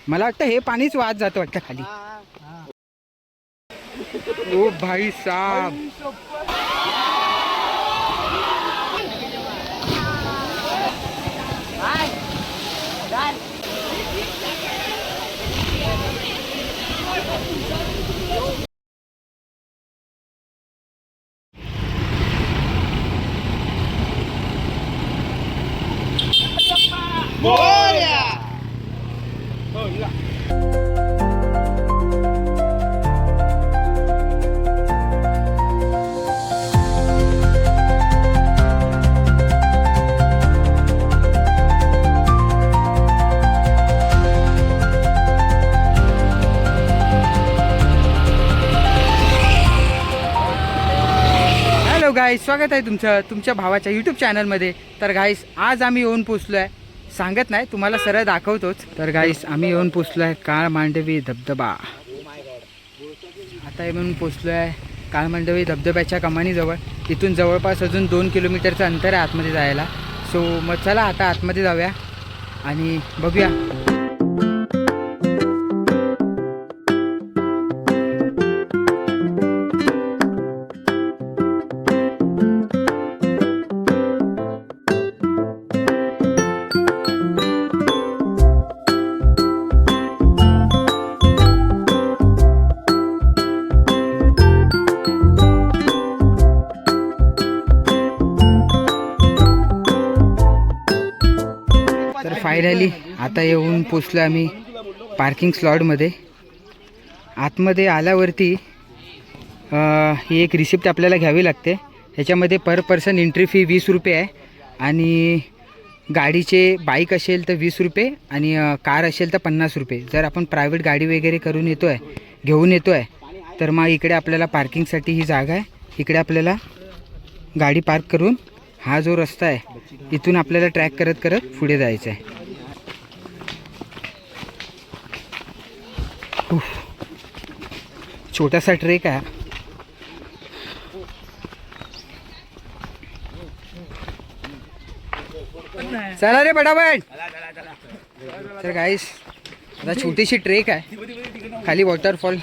मला वाटतं हे पाणीच वाहत जातं वाटतं खाली. ओ भाई साहब, गाईस, स्वागत आहे तुमच्या भावाच्या यूट्यूब चॅनलमध्ये. तर गाईस, आज आम्ही येऊन पोचलो आहे, सांगत नाही तुम्हाला सरळ दाखवतोच. तर गाईस, आम्ही येऊन पोचलो आहे काळ मांडवी धबधबा. आता येऊन पोचलो आहे काळ मांडवी धबधब्याच्या कमानीजवळ. इथून जवळपास अजून 2 किलोमीटरचं अंतर आहे आतमध्ये जायला. सो मग चला आता आतमध्ये जाऊया आणि बघूया. तर फायनली आता येऊन पोचलो आम्ही पार्किंग स्लॉटमध्ये. आतमध्ये आल्यावरती ही एक रिसिप्ट आपल्याला घ्यावी लागते. ह्याच्यामध्ये पर पर्सन एंट्री फी 20 रुपये आहे आणि गाडीचे बाईक असेल तर 20 रुपये आणि कार असेल तर 50 रुपये. जर आपण प्रायव्हेट गाडी वगैरे करून घेऊन येतो आहे तर मग इकडे आपल्याला पार्किंगसाठी ही जागा आहे. इकडे आपल्याला गाडी पार्क करून हा जो रस्ता आहे इथून आपल्याला ट्रॅक करत करत पुढे जायचं आहे. छोटासा ट्रेक आहे. चला रे पटापट. तर गाईस, आता छोटीशी ट्रेक आहे खाली वॉटरफॉल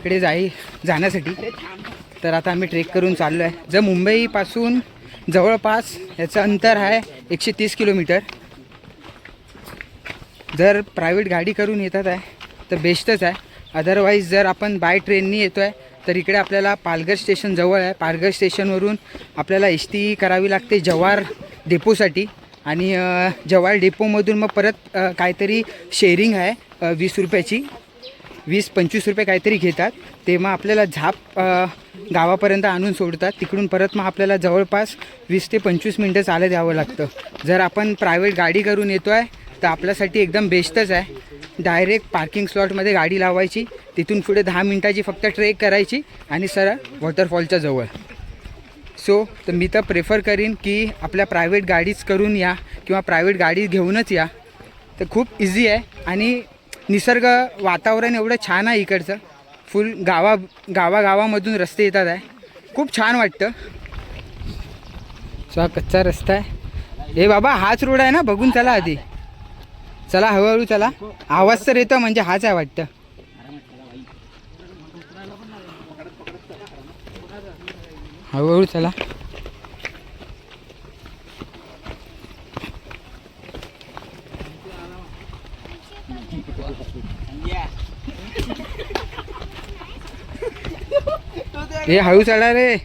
कडे जाण्यासाठी. तर आता आम्ही ट्रेक करून चाललो आहे. जर मुंबईपासून जवळपास याचं अंतर आहे 130 किलोमीटर. जर प्रायव्हेट गाडी करून येतात आहे तर बेस्टच आहे. अदरवाईज जर आपण बाय ट्रेननी येतो आहे तर इकडे आपल्याला पालघर स्टेशन जवळ आहे. पालघर स्टेशनवरून आपल्याला एसटी करावी लागते जव्हार डेपोसाठी आणि जव्हार डेपोमधून मग परत काहीतरी शेअरिंग आहे 20 रुपयाची, 20-25 रुपये काहीतरी घेतात. ते मग आपल्याला झाप गावापर्यंत आणून सोडतात. तिकडून परत मग आपल्याला जवळपास 20 ते 25 मिनटं चालत यावं लागतं. जर आपण प्रायव्हेट गाडी करून येतो आहे तर आपल्यासाठी एकदम बेस्टच आहे. डायरेक्ट पार्किंग स्लॉटमध्ये गाडी लावायची, तिथून पुढे 10 मिनटाची फक्त ट्रेक करायची आणि सरळ वॉटरफॉलच्या जवळ. सो तर मी तर प्रेफर करीन की आपल्या प्रायव्हेट गाडीच करून या किंवा प्रायव्हेट गाडी घेऊनच या. तर खूप इझी आहे आणि निसर्ग वातावरण एवढं छान आहे इकडचं. फुल गावागावामधून रस्ते येतात आहे. खूप छान वाटतं. सो हा कच्चा रस्ता आहे. हे बाबा, हाच रोड आहे ना? बघून चला आधी. चला हळूहळू चला. आवाज तर येतो म्हणजे हाच आहे वाटतं. हळूहळू चला. हे हळू चढा रे.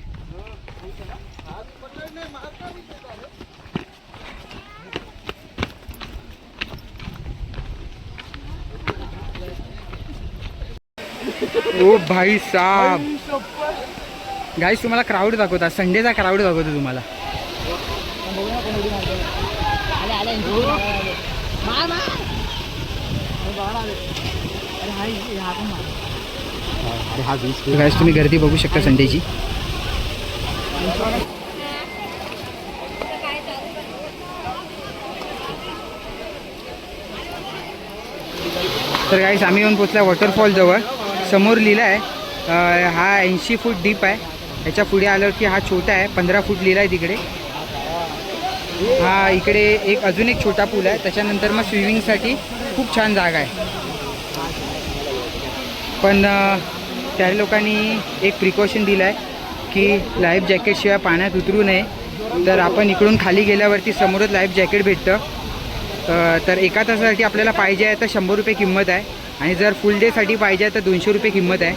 ओ भाई साहब, गाईस तुम्हाला क्राऊड दाखवता, संडेचा क्राऊड दाखवतो तुम्हाला. गाईस तुम्ही गर्दी बघू शकता संडेची. तर गाईस आम्ही येऊन पोचला वॉटरफॉल जवळ. समोर लिहिलं आहे हा 80 फूट डीप आहे. ह्याच्या पुढे आलं की हा छोटा आहे 15 फूट लिहिला आहे तिकडे. हा इकडे एक अजून एक छोटा पूल आहे, त्याच्यानंतर मग स्विमिंगसाठी खूप छान जागा आहे. पण त्या लोकांनी एक प्रिकॉशन दिलं आहे की लाईफ जॅकेटशिवाय पाण्यात उतरू नये. तर आपण इकडून खाली गेल्यावरती समोरच लाईफ जॅकेट भेटतं. तर एका तासासाठी आपल्याला पाहिजे आहे तर 100 रुपये किंमत आहे, आणि जर फुल डेसाठी पाहिजे आहे तर 200 रुपये किंमत आहे.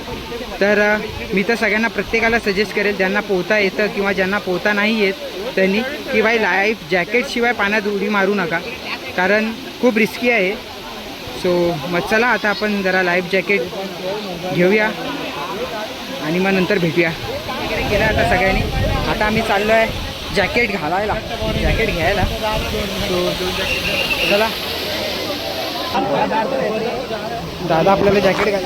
तर मी तर सगळ्यांना प्रत्येकाला सजेस्ट करेल, ज्यांना पोहता येतं किंवा ज्यांना पोहता नाही येत त्यांनी, की भाई लाईफ जॅकेटशिवाय पाण्यात उडी मारू नका, कारण खूप रिस्की आहे. सो मग चला आता आपण जरा लाईफ जॅकेट घेऊया आणि मग नंतर भेटूया. गेलं आता सगळ्यांनी. आता आम्ही चाललो आहे जॅकेट घालायला, जॅकेट घ्यायला. सो चला दादा आपल्याला जॅकेट घाल.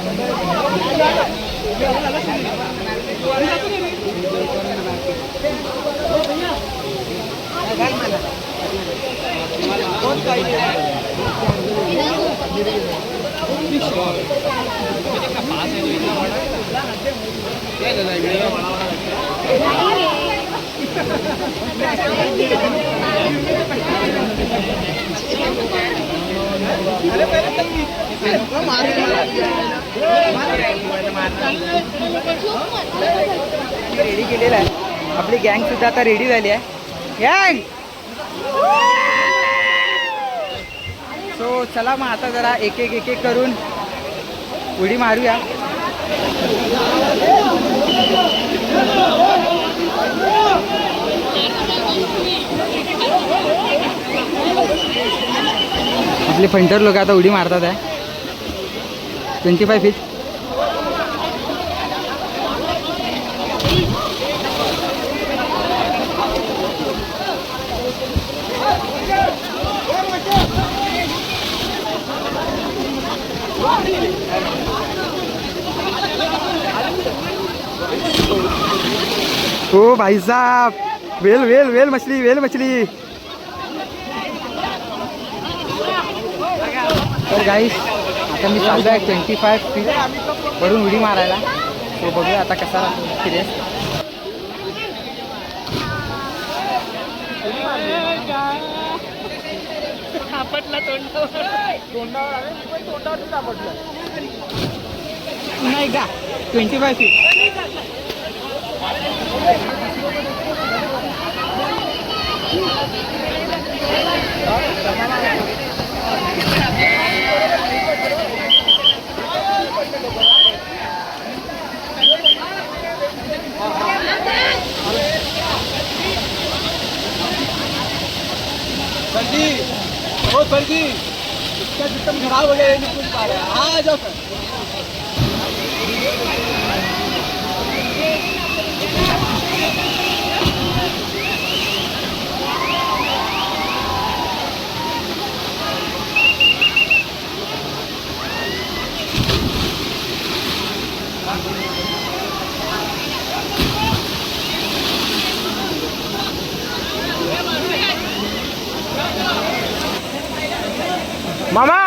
रेडी केलेला आहे. आपली गँग सुद्धा आता रेडी झाली आहे. गँग सो चला मग आता जरा एक एक करून उडी मारूया. आपले फंटर लोक आता उडी मारतात आहे 25 फीट. ओ भाई साहब, वेल वेल वेल मछली, वेल मछली. तर गाईस आता मी चाललो आहे 25 फीट वरून उडी मारायला. तो बघूया आता कसा फिरेल. नाही का 25 फीट. जल्दी ओ जल्दी, इसका सिस्टम खराब हो गया, ये नहीं पूछ पा रहा है. आ जाओ सर. मामा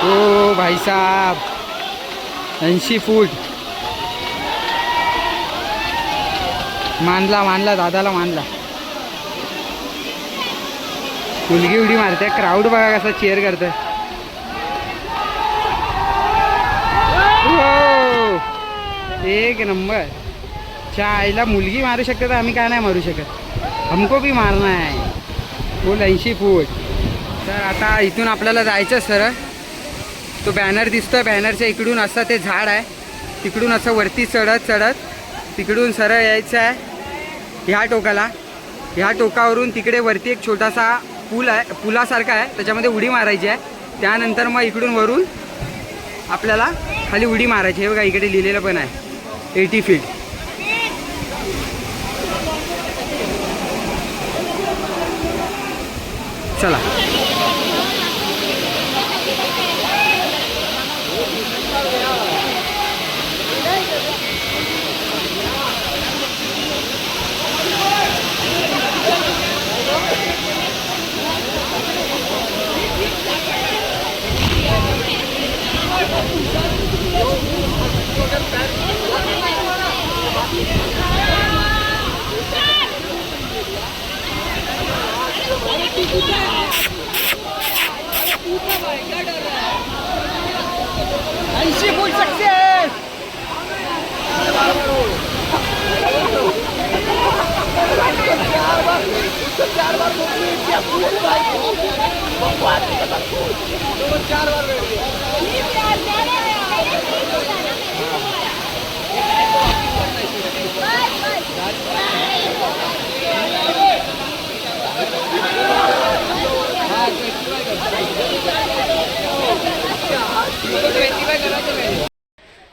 ओ भाई साहब 80 फूट. मानला दादाला मानला. मुलगी उडी मारते. क्राऊड बघा कसा चीअर करतोय. एक नंबर. आईला मुलगी मारू शकते तर आम्ही काय नाही मारू शकत. हमको भी मारना है. फुल 80 फूट. तर आता इथून आपल्याला जायचं सरळ. तो बॅनर दिसतोय, बॅनरच्या इकडून असं ते झाड आहे, तिकडून असं वरती चढत तिकडून सरळ यायचं आहे ह्या टोकाला. ह्या टोकावरून तिकडे वरती एक छोटासा पूल आहे, पुलासारखा आहे, त्याच्यामध्ये उडी मारायची आहे. त्यानंतर मग इकडून वरून आपल्याला खाली उडी मारायची. हे बघा इकडे लिहिलेलं पण आहे 80 फीट. चला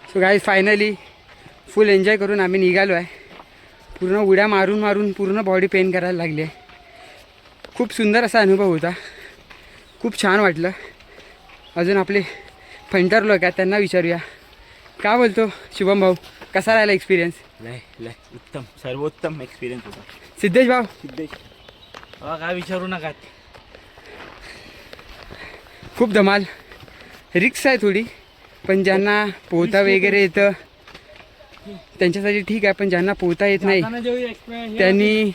सो गाईज फायनली फुल एन्जॉय करून आम्ही निघालो आहे. पूर्ण उड्या मारून मारून पूर्ण बॉडी पेन करायला लागली आहे. खूप सुंदर असा अनुभव होता, खूप छान वाटलं. अजून आपले फंटर लोक आहेत त्यांना विचारूया. का बोलतो शुभम भाऊ, कसा राहिला एक्सपिरियन्स? लय उत्तम, सर्वोत्तम एक्सपिरियन्स होता. सिद्धेश भाऊ? सिद्धेश काय विचारू नका. खूप धमाल. रिक्स आहे थोडी, पण ज्यांना पोहता वगैरे येतं त्यांच्यासाठी ठीक आहे, पण ज्यांना पोहता येत नाही त्यांनी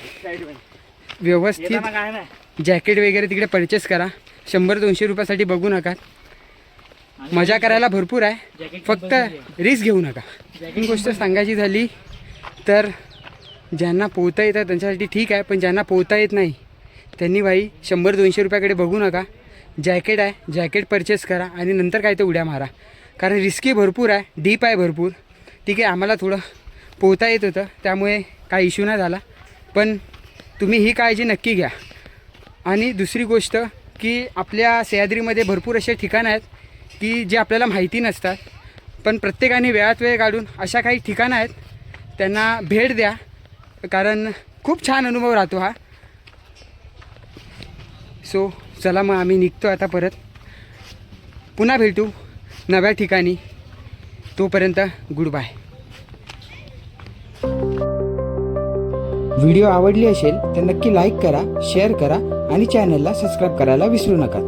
व्यवस्थित जॅकेट वगैरे तिकडे परचेस करा. 100-200 रुपयासाठी बघू नका. मजा करायला भरपूर आहे, फक्त रिस्क घेऊ नका. ही गोष्ट सांगायची झाली तर ज्यांना पोहता येतं त्यांच्यासाठी ठीक आहे, पण ज्यांना पोहता येत नाही त्यांनी बाई 100-200 रुपयाकडे बघू नका. जॅकेट आहे, जॅकेट परचेस करा आणि नंतर काय ते उड्या मारा. कारण रिस्की भरपूर आहे, डीप आहे भरपूर. ठीक आहे, आम्हाला थोडं पोहता येत होतं त्यामुळे काय इश्यू नाही झाला, पण तुम्ही ही काळजी नक्की घ्या. आणि दुसरी गोष्ट की आपल्या सह्याद्रीमध्ये भरपूर असे ठिकाणं आहेत की जे आपल्याला माहिती नसतात, पण प्रत्येकाने वेळात वेळ काढून अशा काही ठिकाणं आहेत त्यांना भेट द्या, कारण खूप छान अनुभव राहतो हा. सो चला मग आम्ही निघतो आता परत. पुन्हा भेटू नव्या ठिकाणी. तोपर्यंत गुड बाय. व्हिडिओ आवडली असेल तर नक्की लाईक करा, शेअर करा आणि चॅनलला सबस्क्राईब करायला विसरू नका.